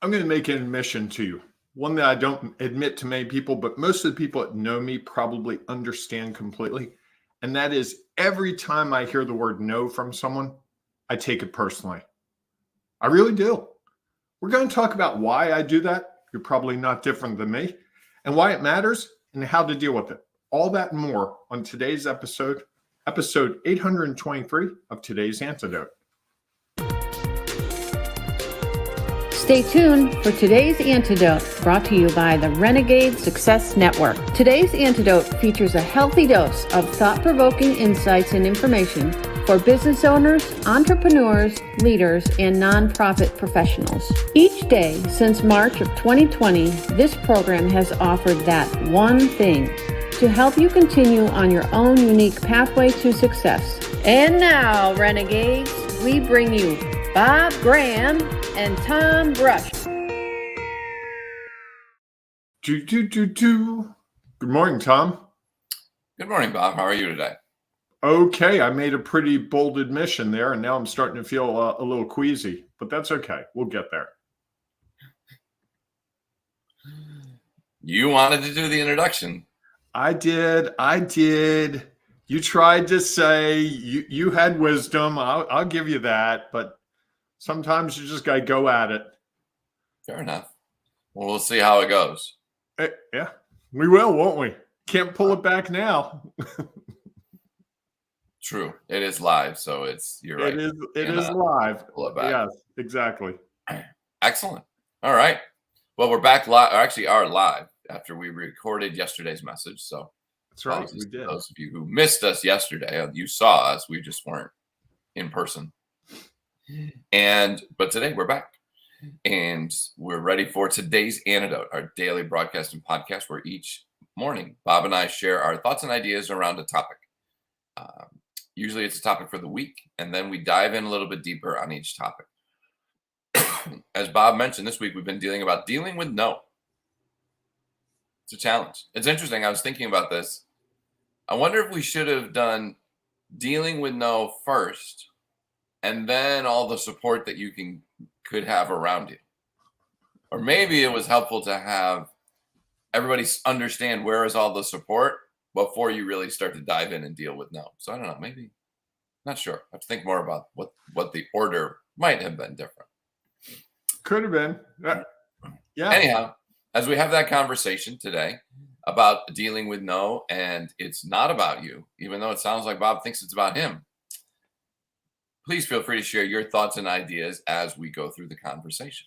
I'm going to make an admission to you. One that I don't admit to many people, but most of the people that know me probably understand completely. And that is every time I hear the word no from someone, I take it personally. I really do. We're going to talk about why I do that. You're probably not different than me, and why it matters and how to deal with it. All that and more on today's episode 823 of today's Antidote. Stay tuned for today's Antidote, brought to you by the Renegade Success Network. Today's Antidote features a healthy dose of thought-provoking insights and information for business owners, entrepreneurs, leaders, and nonprofit professionals. Each day since March of 2020, this program has offered that one thing to help you continue on your own unique pathway to success. And now, Renegades, we bring you Bob Graham and Tom Brush. Good morning, Tom. Good morning, Bob. How are you today? Okay, I made a pretty bold admission there, and now I'm starting to feel a little queasy, but that's okay. We'll get there. You wanted to do the introduction. I did. You tried to say you had wisdom. I'll give you that, but sometimes you just got to go at it. Fair enough. Well, we'll see how it goes. Yeah, we will, won't we? Can't pull it back now. True. It is live, so you're right. It is live. Pull it back. Yes, exactly. Excellent. All right. Well, we're back live, or actually are live after we recorded yesterday's message. So that's right. We did. Those of you who missed us yesterday, you saw us. We just weren't in person. But today we're back. And we're ready for today's Antidote, our daily broadcast and podcast, where each morning Bob and I share our thoughts and ideas around a topic. Usually it's a topic for the week, and then we dive in a little bit deeper on each topic. As Bob mentioned, this week we've been dealing with no. It's a challenge. It's interesting. I was thinking about this. I wonder if we should have done dealing with no first, and then all the support that you could have around you. Or maybe it was helpful to have everybody understand where is all the support before you really start to dive in and deal with no. So I don't know, maybe, not sure. I have to think more about what the order might have been different. Could have been. Yeah. Anyhow, as we have that conversation today about dealing with no, and it's not about you, even though it sounds like Bob thinks it's about him, please feel free to share your thoughts and ideas as we go through the conversation.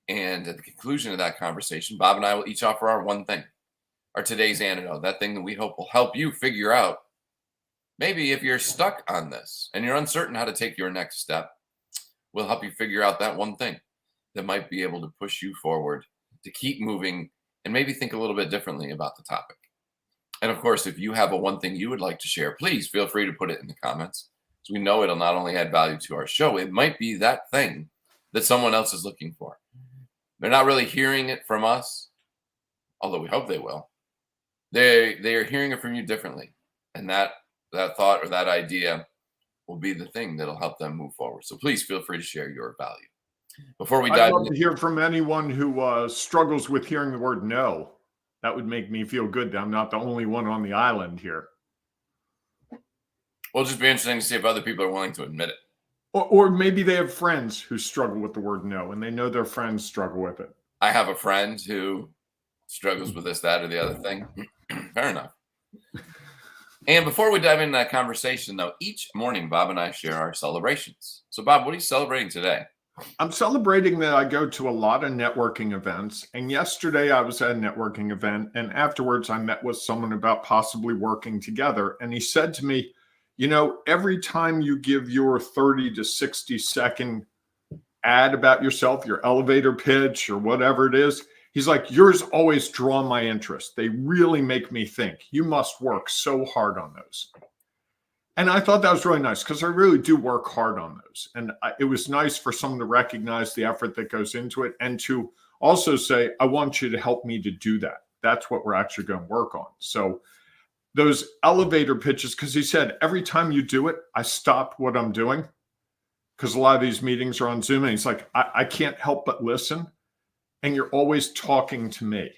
And at the conclusion of that conversation, Bob and I will each offer our one thing, our today's antidote, that thing that we hope will help you figure out, maybe if you're stuck on this and you're uncertain how to take your next step, we'll help you figure out that one thing that might be able to push you forward to keep moving and maybe think a little bit differently about the topic. And of course, if you have a one thing you would like to share, please feel free to put it in the comments. So we know it'll not only add value to our show, it might be that thing that someone else is looking for. They're not really hearing it from us, although we hope they will. They are hearing it from you differently. And that thought or that idea will be the thing that'll help them move forward. So please feel free to share your value. Before we dive I'd love to hear from anyone who struggles with hearing the word no. That would make me feel good that I'm not the only one on the island here. Well, it'll just be interesting to see if other people are willing to admit it. Or maybe they have friends who struggle with the word no, and they know their friends struggle with it. I have a friend who struggles with this, that, or the other thing. Fair enough. And before we dive into that conversation, though, each morning Bob and I share our celebrations. So, Bob, what are you celebrating today? I'm celebrating that I go to a lot of networking events. And yesterday I was at a networking event, and afterwards I met with someone about possibly working together. And he said to me, you know, every time you give your 30 to 60 second ad about yourself, your elevator pitch or whatever it is, he's like, yours always draw my interest. They really make me think. You must work so hard on those. And I thought that was really nice because I really do work hard on those. And it was nice for someone to recognize the effort that goes into it and to also say, I want you to help me to do that. That's what we're actually going to work on. So those elevator pitches, because he said, every time you do it, I stop what I'm doing because a lot of these meetings are on Zoom. And he's like, I can't help but listen. and you're always talking to me.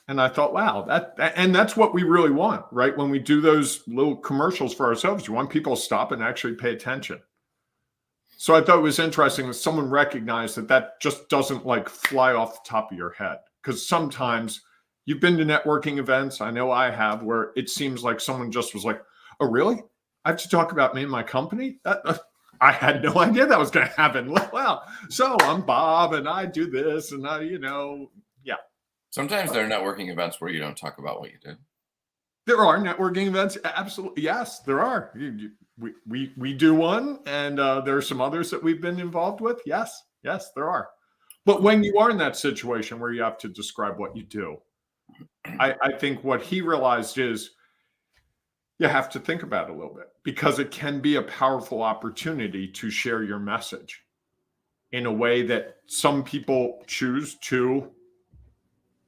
And I thought, wow, and that's what we really want, right? When we do those little commercials for ourselves, you want people to stop and actually pay attention. So I thought it was interesting that someone recognized that just doesn't like fly off the top of your head. Because sometimes you've been to networking events, I know I have, where it seems like someone just was like, oh, really? I have to talk about me and my company? I had no idea that was going to happen. Wow. So I'm Bob and I do this and yeah. Sometimes there are networking events where you don't talk about what you do. There are networking events. Absolutely. Yes, there are. We do one, and there are some others that we've been involved with. Yes, there are. But when you are in that situation where you have to describe what you do, I think what he realized is you have to think about it a little bit, because it can be a powerful opportunity to share your message in a way that some people choose to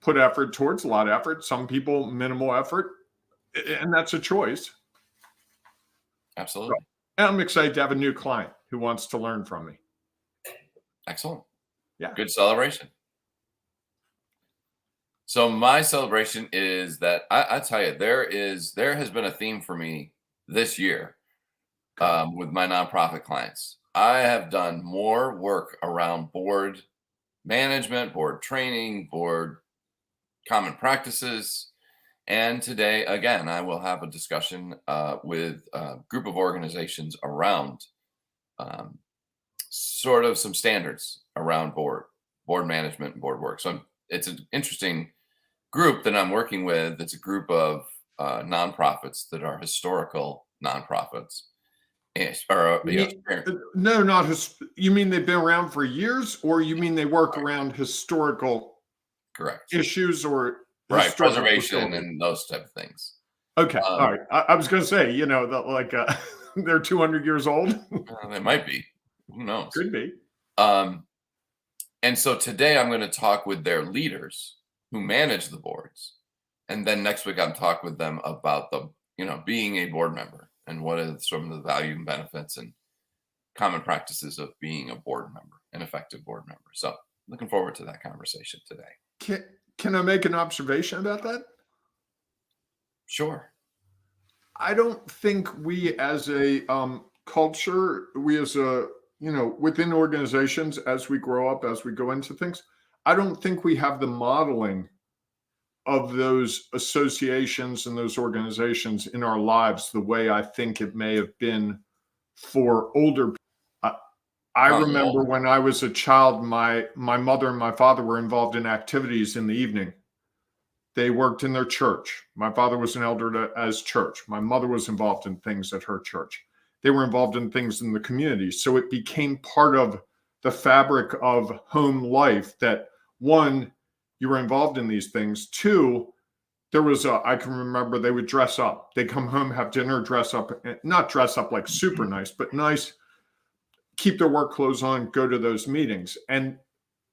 put effort towards, a lot of effort, some people minimal effort, and that's a choice. Absolutely. And I'm excited to have a new client who wants to learn from me. Excellent. Yeah. Good celebration. So my celebration is that I tell you, there has been a theme for me this year with my nonprofit clients. I have done more work around board management, board training, board common practices. And today, again, I will have a discussion with a group of organizations around sort of some standards around board management and board work. So it's an interesting group that I'm working with. It's a group of nonprofits that are historical nonprofits. No, not you mean they've been around for years, or you mean they work around historical issues or right preservation and those type of things? Okay, all right. I was going to say, they're 200 years old. They might be. Who knows? Could be. And so today I'm going to talk with their leaders who manage the boards, and then next week I'm talk with them about being a board member and what are some of the value and benefits and common practices of being a board member, an effective board member. So looking forward to that conversation today. Can I make an observation about that? Sure. I don't think we as a culture, within organizations, as we grow up, as we go into things, I don't think we have the modeling of those associations and those organizations in our lives the way I think it may have been for older people. I remember when I was a child, my mother and my father were involved in activities in the evening. They worked in their church. My father was an elder as church. My mother was involved in things at her church. They were involved in things in the community. So it became part of the fabric of home life that, one, you were involved in these things. Two, I can remember they would dress up. They'd come home, have dinner, dress up, not dress up like super nice, but nice, keep their work clothes on, go to those meetings. And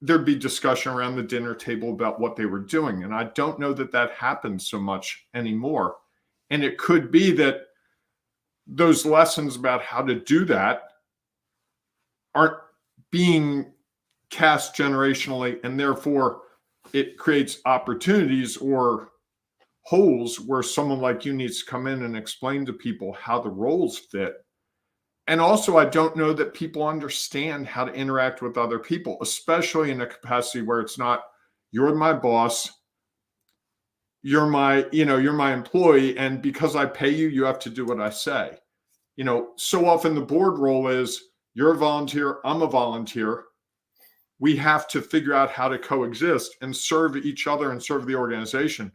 there'd be discussion around the dinner table about what they were doing. And I don't know that happens so much anymore. And it could be that those lessons about how to do that aren't being cast generationally, and therefore it creates opportunities or holes where someone like you needs to come in and explain to people how the roles fit. And also, I don't know that people understand how to interact with other people, especially in a capacity where it's not, you're my boss, you're my employee, and because I pay you, you have to do what I say. So often the board role is, you're a volunteer, I'm a volunteer. We have to figure out how to coexist and serve each other and serve the organization.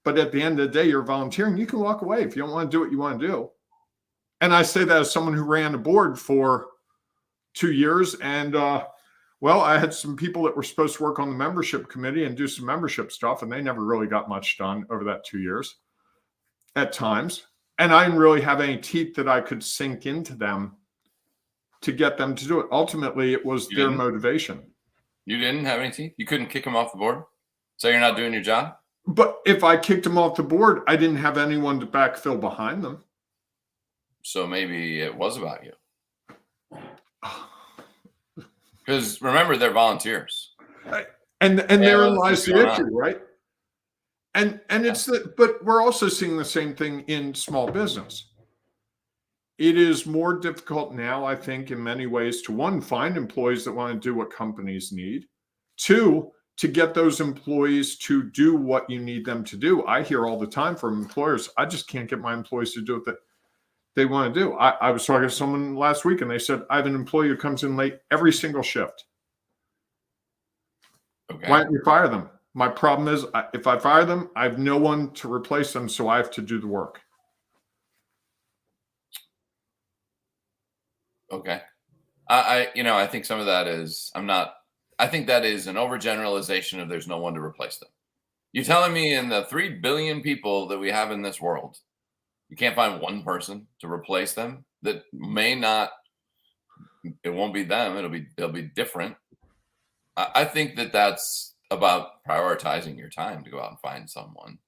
But at the end of the day, you're volunteering. You can walk away if you don't want to do what you want to do. And I say that as someone who ran a board for 2 years. And, I had some people that were supposed to work on the membership committee and do some membership stuff, and they never really got much done over that 2 years at times. And I didn't really have any teeth that I could sink into them to get them to do it. Ultimately, it was their motivation. You didn't have any teeth? You couldn't kick them off the board? So you're not doing your job? But if I kicked them off the board, I didn't have anyone to backfill behind them. So maybe it was about you. Because remember, they're volunteers. And They have therein other things lies the going issue, on. right? And it's but we're also seeing the same thing in small business. It is more difficult now, I think, in many ways to one, find employees that want to do what companies need. Two, to get those employees to do what you need them to do. I hear all the time from employers, I just can't get my employees to do what they want to do. I was talking to someone last week and they said, I have an employee who comes in late every single shift. Okay. Why don't you fire them? My problem is if I fire them, I have no one to replace them, so I have to do the work. Okay. I think some of that is, I think that is an overgeneralization of there's no one to replace them. You're telling me in the 3 billion people that we have in this world, you can't find one person to replace them that may not, it won't be them. It'll be different. I think that that's about prioritizing your time to go out and find someone.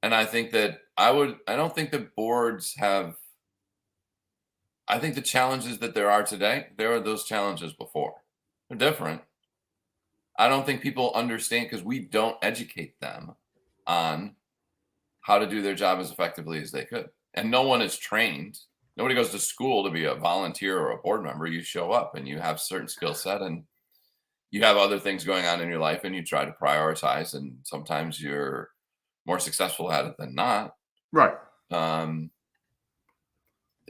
And I think that I don't think that boards have, I think the challenges that there are today, there are those challenges before. They're different. I don't think people understand because we don't educate them on how to do their job as effectively as they could. And no one is trained. Nobody goes to school to be a volunteer or a board member. You show up and you have certain skill set and you have other things going on in your life and you try to prioritize. And sometimes you're more successful at it than not. Right.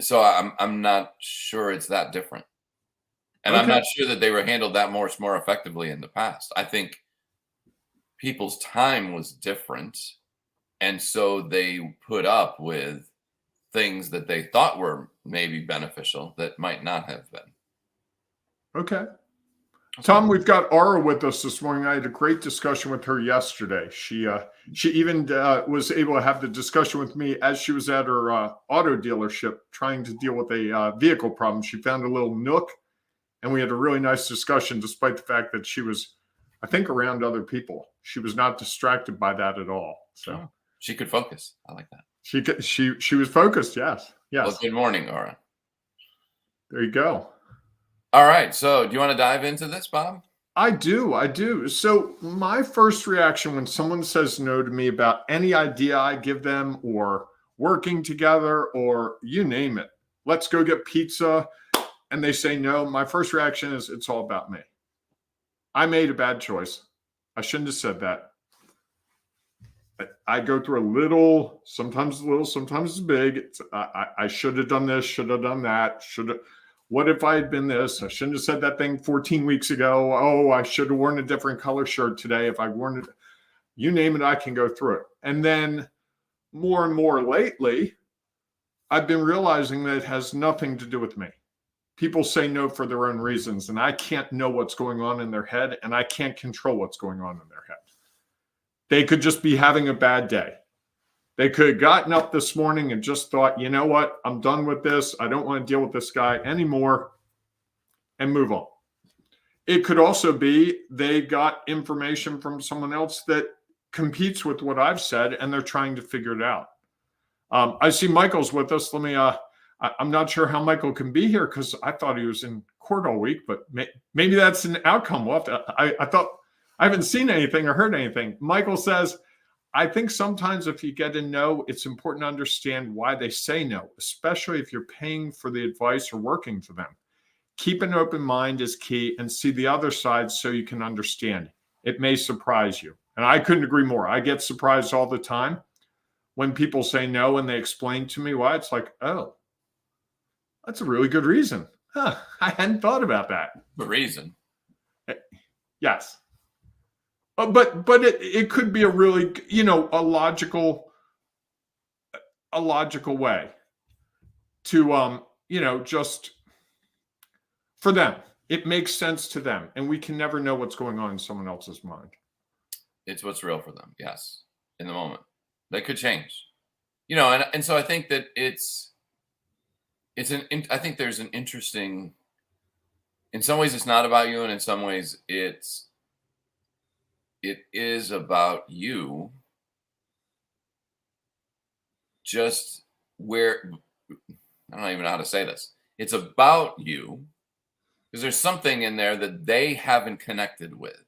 So I'm not sure it's that different. And I'm not sure that they were handled that more effectively in the past. I think people's time was different. And so they put up with things that they thought were maybe beneficial that might not have been. Okay. Tom, we've got Ara with us this morning. I had a great discussion with her yesterday. She even was able to have the discussion with me as she was at her auto dealership trying to deal with a vehicle problem. She found a little nook, and we had a really nice discussion despite the fact that she was, I think, around other people. She was not distracted by that at all. So she could focus. I like that. She was focused. Yes. Well, good morning, Ara. There you go. All right. So do you want to dive into this, Bob? I do. So my first reaction when someone says no to me about any idea I give them or working together or you name it, let's go get pizza, and they say no, my first reaction is it's all about me. I made a bad choice. I shouldn't have said that. I go through sometimes it's big. I should have done this, should have done that, what if I had been this? I shouldn't have said that thing 14 weeks ago. Oh, I should have worn a different color shirt today. If I'd worn it, you name it, I can go through it. And then more and more lately, I've been realizing that it has nothing to do with me. People say no for their own reasons, and I can't know what's going on in their head, and I can't control what's going on in their head. They could just be having a bad day. They could have gotten up this morning and just thought, you know what? I'm done with this. I don't want to deal with this guy anymore, and move on. It could also be they got information from someone else that competes with what I've said, and they're trying to figure it out. I see Michael's with us. Let me, I'm not sure how Michael can be here because I thought he was in court all week, but maybe that's an outcome. I thought I haven't seen anything or heard anything. Michael says, I think sometimes if you get a no, it's important to understand why they say no, especially if you're paying for the advice or working for them. Keep an open mind is key and see the other side so you can understand. It may surprise you. And I couldn't agree more. I get surprised all the time when people say no and they explain to me why. It's like, oh, that's a really good reason. Huh, I hadn't thought about that. The reason. Yes. But it could be a really, a logical way to, just for them. It makes sense to them. And we can never know what's going on in someone else's mind. It's what's real for them. Yes. In the moment. That could change. And so I think that I think there's an interesting, in some ways it's not about you. And in some ways it is about you, just where, I don't even know how to say this. It's about you because there's something in there that they haven't connected with.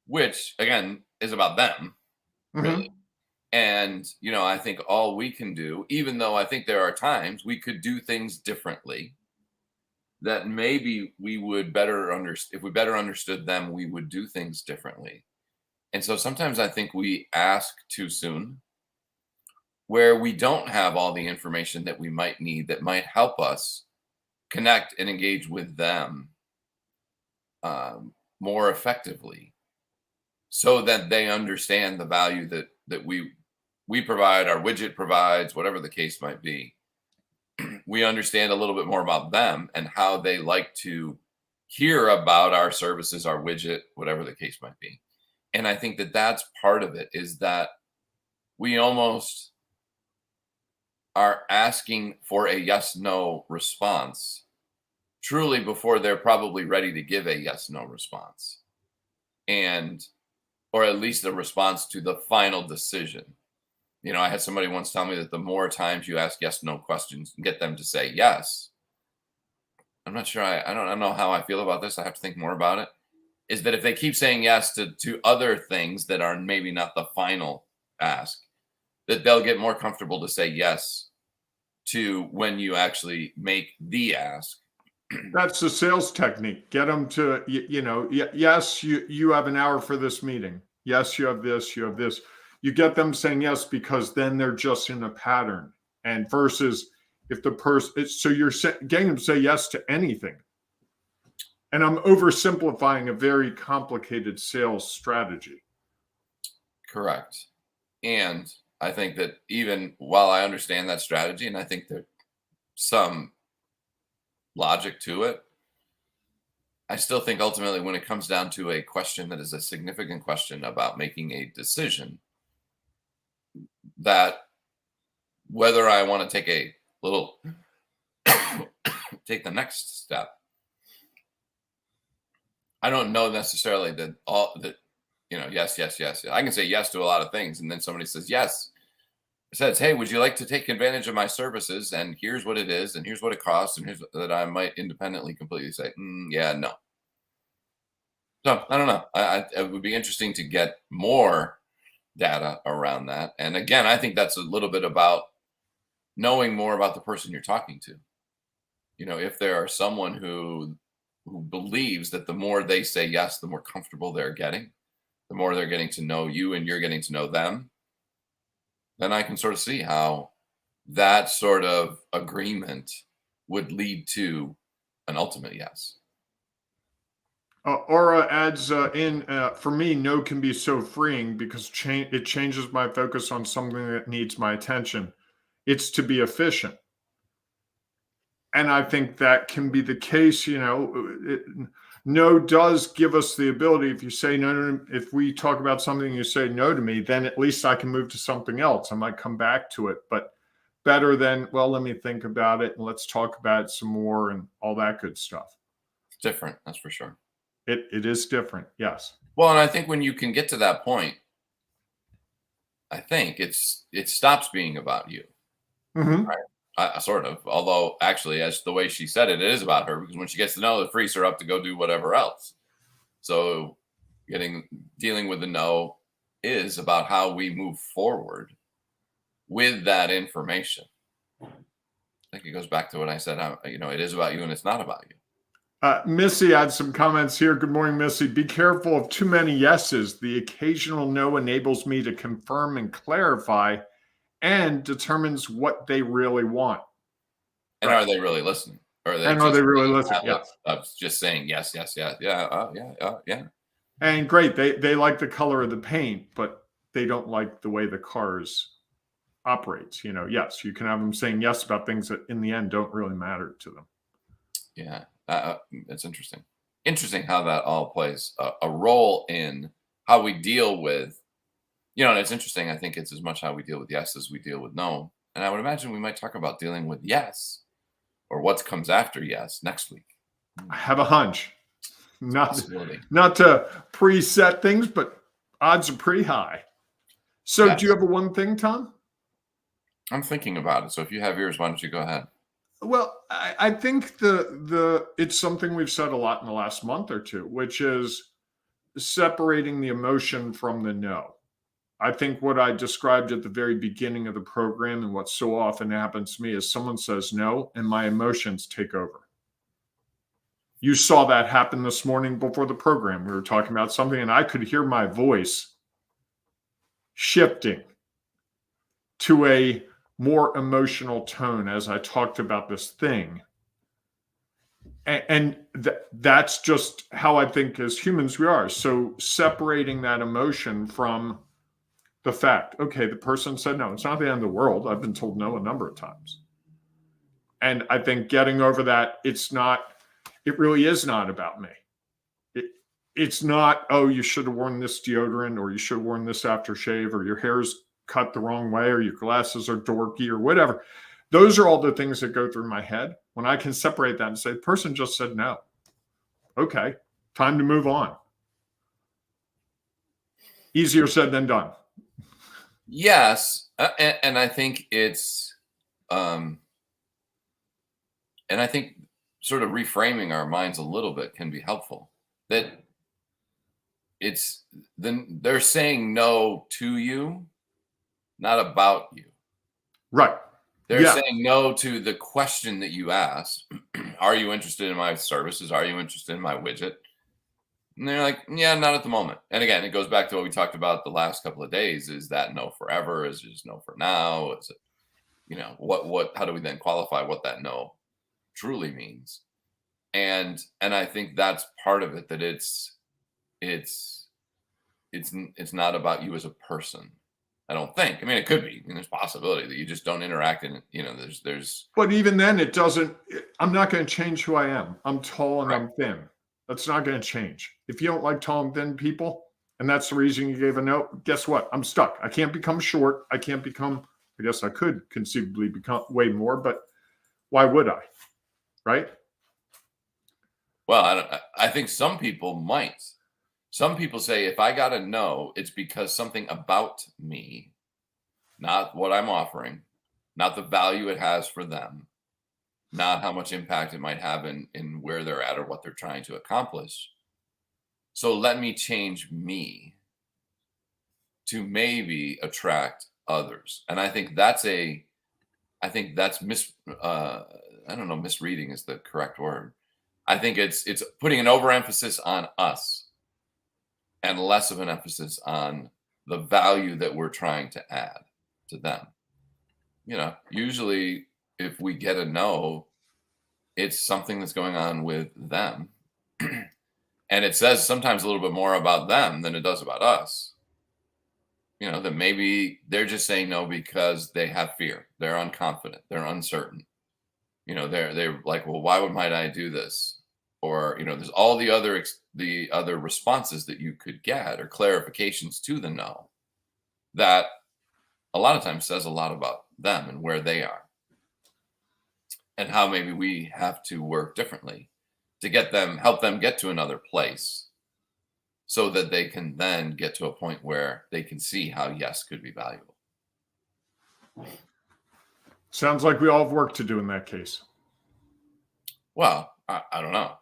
which again is about them, really. Mhm. And, I think all we can do, even though I think there are times we could do things differently, that maybe we would better understand, if we better understood them, we would do things differently. And so sometimes I think we ask too soon, where we don't have all the information that we might need that might help us connect and engage with them more effectively, so that they understand the value that we provide, our widget provides, whatever the case might be. We understand a little bit more about them and how they like to hear about our services, our widget, whatever the case might be. And I think that that's part of it, is that we almost are asking for a yes no response truly before they're probably ready to give a yes no response, and or at least a response to the final decision. I had somebody once tell me that the more times you ask yes no questions and get them to say yes, I'm not sure, I don't know how I feel about this, I have to think more about it, is that if they keep saying yes to other things that are maybe not the final ask, that they'll get more comfortable to say yes to when you actually make the ask. That's the sales technique. Get them to, yes, you have an hour for this meeting. Yes, you have this, you have this. You get them saying yes, because then they're just in a pattern. And versus if the person, so you're getting them to say yes to anything. And I'm oversimplifying a very complicated sales strategy. Correct. And I think that even while I understand that strategy, and I think there's some logic to it, I still think ultimately when it comes down to a question that is a significant question about making a decision, that whether I want to take a little take the next step, I don't know necessarily that all that, yes, yes, yes. I can say yes to a lot of things, and then somebody says yes. It says, hey, would you like to take advantage of my services? And here's what it is, and here's what it costs, and here's that I might independently completely say, yeah, no. So I don't know. It would be interesting to get more data around that. And again, I think that's a little bit about knowing more about the person you're talking to. If there are someone who believes that the more they say yes, the more comfortable they're getting, the more they're getting to know you and you're getting to know them, then I can sort of see how that sort of agreement would lead to an ultimate yes. Aura adds for me, no can be so freeing because it changes my focus on something that needs my attention. It's to be efficient. And I think that can be the case. No does give us the ability. If you say no, if we talk about something, you say no to me, then at least I can move to something else. I might come back to it, but better than, well, let me think about it and let's talk about it some more and all that good stuff. It's different, that's for sure. It is different, yes. Well, and I think when you can get to that point, I think it stops being about you. Mm-hmm. Right? Sort of. Although, actually, as the way she said it, it is about her, because when she gets to know, it frees her up to go do whatever else. So, dealing with the no is about how we move forward with that information. I think it goes back to what I said. It is about you, and it's not about you. Missy had some comments here. Good morning, Missy. Be careful of too many yeses. The occasional no enables me to confirm and clarify and determines what they really want. And are they really listening? Or are they really listening? Yes. Of just saying yes, yes, yes, yeah, yeah. And great. They like the color of the paint, but they don't like the way the cars operates. Yes, you can have them saying yes about things that in the end don't really matter to them. Yeah. It's interesting. Interesting how that all plays a role in how we deal with, and it's interesting. I think it's as much how we deal with yes as we deal with no. And I would imagine we might talk about dealing with yes or what comes after yes next week. I have a hunch. Not to preset things, but odds are pretty high. So yes. Do you have a one thing, Tom? I'm thinking about it. So if you have yours, why don't you go ahead? Well, I think it's something we've said a lot in the last month or two, which is separating the emotion from the no. I think what I described at the very beginning of the program and what so often happens to me is someone says no and my emotions take over. You saw that happen this morning before the program. We were talking about something and I could hear my voice shifting to a more emotional tone as I talked about this thing. And that's just how I think as humans we are. So separating that emotion from the fact, okay, the person said no. It's not the end of the world. I've been told no a number of times. And I think getting over that, it really is not about me. It's not, oh, you should have worn this deodorant or you should have worn this aftershave or your hair's cut the wrong way or your glasses are dorky or whatever. Those are all the things that go through my head. When I can separate that and say, the person just said no. Okay, time to move on. Easier said than done. Yes. And I think it's, and I think sort of reframing our minds a little bit can be helpful. That they're saying no to you, not about you. Right. They're saying no to the question that you asked. Are you interested in my services? Are you interested in my widget? And they're like, yeah, not at the moment. And again, it goes back to what we talked about the last couple of days. Is that no forever? Is it just no for now? Is it, how do we then qualify what that no truly means? And I think that's part of it, that it's not about you as a person. I don't think. I mean, it could be. There's a possibility that you just don't interact in, there's. But even then, it doesn't. I'm not going to change who I am. I'm tall and Right. I'm thin. That's not going to change. If you don't like tall and thin people, and that's the reason you gave a no, guess what? I'm stuck. I can't become short. I can't become. I guess I could conceivably become way more, but why would I? Right? Well, I think some people might. Some people say, if I got a no, it's because something about me, not what I'm offering, not the value it has for them, not how much impact it might have in where they're at or what they're trying to accomplish. So let me change me to maybe attract others. And I think that's misreading is the correct word. I think it's putting an overemphasis on us and less of an emphasis on the value that we're trying to add to them. Usually if we get a no, it's something that's going on with them. And it says sometimes a little bit more about them than it does about us. That maybe they're just saying no because they have fear. They're unconfident. They're uncertain. They're like, well, why might I do this? Or, there's all the other responses that you could get or clarifications to the no that a lot of times says a lot about them and where they are and how maybe we have to work differently to help them get to another place so that they can then get to a point where they can see how yes could be valuable. Sounds like we all have work to do in that case. Well, I don't know.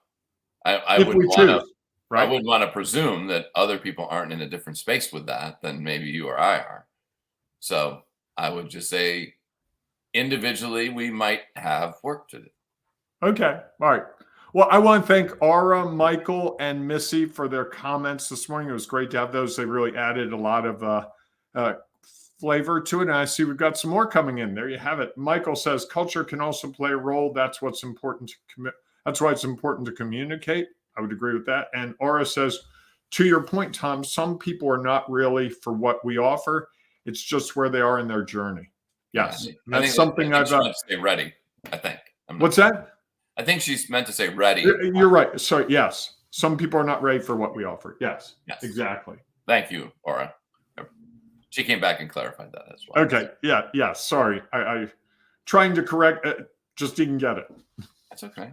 I If wouldn't we choose, right? I wouldn't want to presume that other people aren't in a different space with that than maybe you or I are. So I would just say individually, we might have work to do. Okay. All right. Well, I want to thank Aura, Michael, and Missy for their comments this morning. It was great to have those. They really added a lot of flavor to it. And I see we've got some more coming in. There you have it. Michael says culture can also play a role. That's what's important to commit. That's why it's important to communicate. I would agree with that. And Aura says, to your point, Tom, some people are not really for what we offer. It's just where they are in their journey. Yes. I think something I've meant to say ready, I think. What's that? I think she's meant to say ready. You're right. So yes, some people are not ready for what we offer. Yes. Exactly. Thank you, Aura. She came back and clarified that as well. Okay. Yeah. Sorry. I trying to correct it, just didn't get it. That's okay.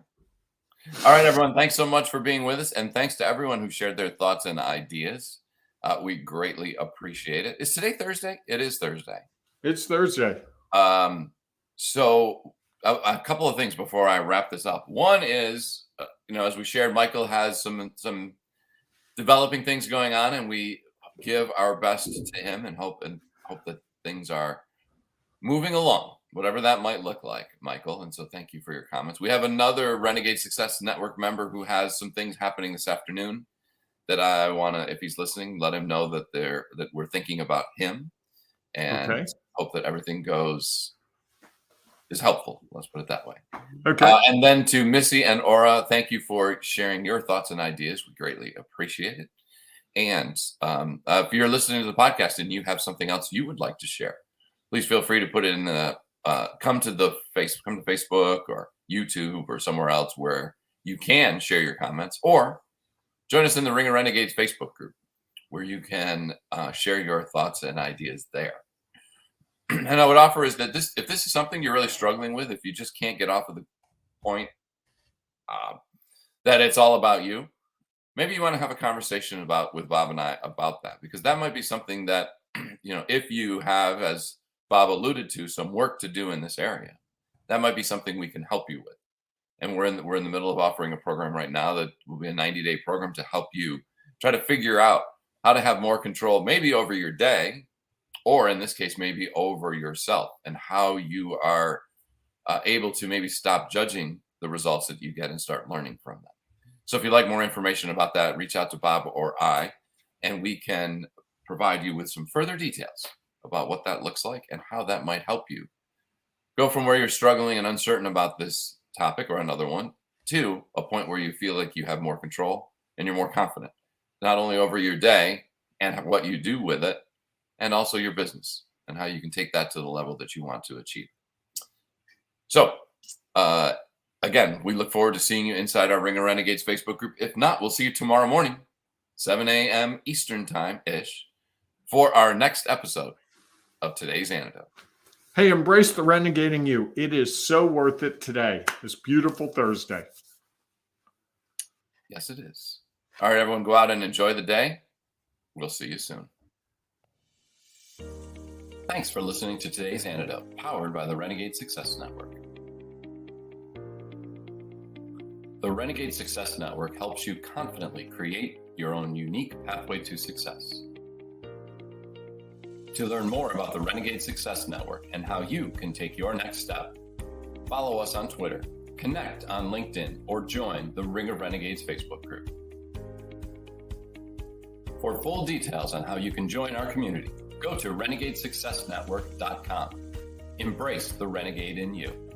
All right, everyone. Thanks so much for being with us. And thanks to everyone who shared their thoughts and ideas. We greatly appreciate it. Is today Thursday? It is Thursday. It's Thursday. So a couple of things before I wrap this up. One is, as we shared, Michael has some developing things going on, and we give our best to him and hope that things are moving along, whatever that might look like, Michael. And so thank you for your comments. We have another Renegade Success Network member who has some things happening this afternoon that I want to, if he's listening, let him know that we're thinking about him, and hope that everything is helpful. Let's put it that way. Okay. And then to Missy and Aura, thank you for sharing your thoughts and ideas. We greatly appreciate it. And if you're listening to the podcast and you have something else you would like to share, please feel free to put it in the come to Facebook or YouTube or somewhere else where you can share your comments, or join us in the Ring of Renegades Facebook group where you can share your thoughts and ideas there. And I would offer is that if this is something you're really struggling with, if you just can't get off of the point that it's all about you, maybe you want to have a conversation with Bob and I about that, because that might be something that, if you have, as Bob alluded to, some work to do in this area, that might be something we can help you with. And we're in the middle of offering a program right now that will be a 90-day program to help you try to figure out how to have more control, maybe over your day, or in this case, maybe over yourself, and how you are able to maybe stop judging the results that you get and start learning from them. So if you'd like more information about that, reach out to Bob or I, and we can provide you with some further details about what that looks like and how that might help you go from where you're struggling and uncertain about this topic or another one to a point where you feel like you have more control and you're more confident, not only over your day and what you do with it, and also your business and how you can take that to the level that you want to achieve. So, again, we look forward to seeing you inside our Ring of Renegades Facebook group. If not, we'll see you tomorrow morning, 7 a.m. Eastern time-ish, for our next episode of today's Antidote. Hey, embrace the renegading you. It is so worth it today, this beautiful Thursday. Yes, it is. All right, everyone, go out and enjoy the day. We'll see you soon. Thanks for listening to today's Antidote, powered by the Renegade Success Network. The Renegade Success Network helps you confidently create your own unique pathway to success. To learn more about the Renegade Success Network and how you can take your next step, follow us on Twitter, connect on LinkedIn, or join the Ring of Renegades Facebook group. For full details on how you can join our community, go to renegadesuccessnetwork.com. Embrace the renegade in you.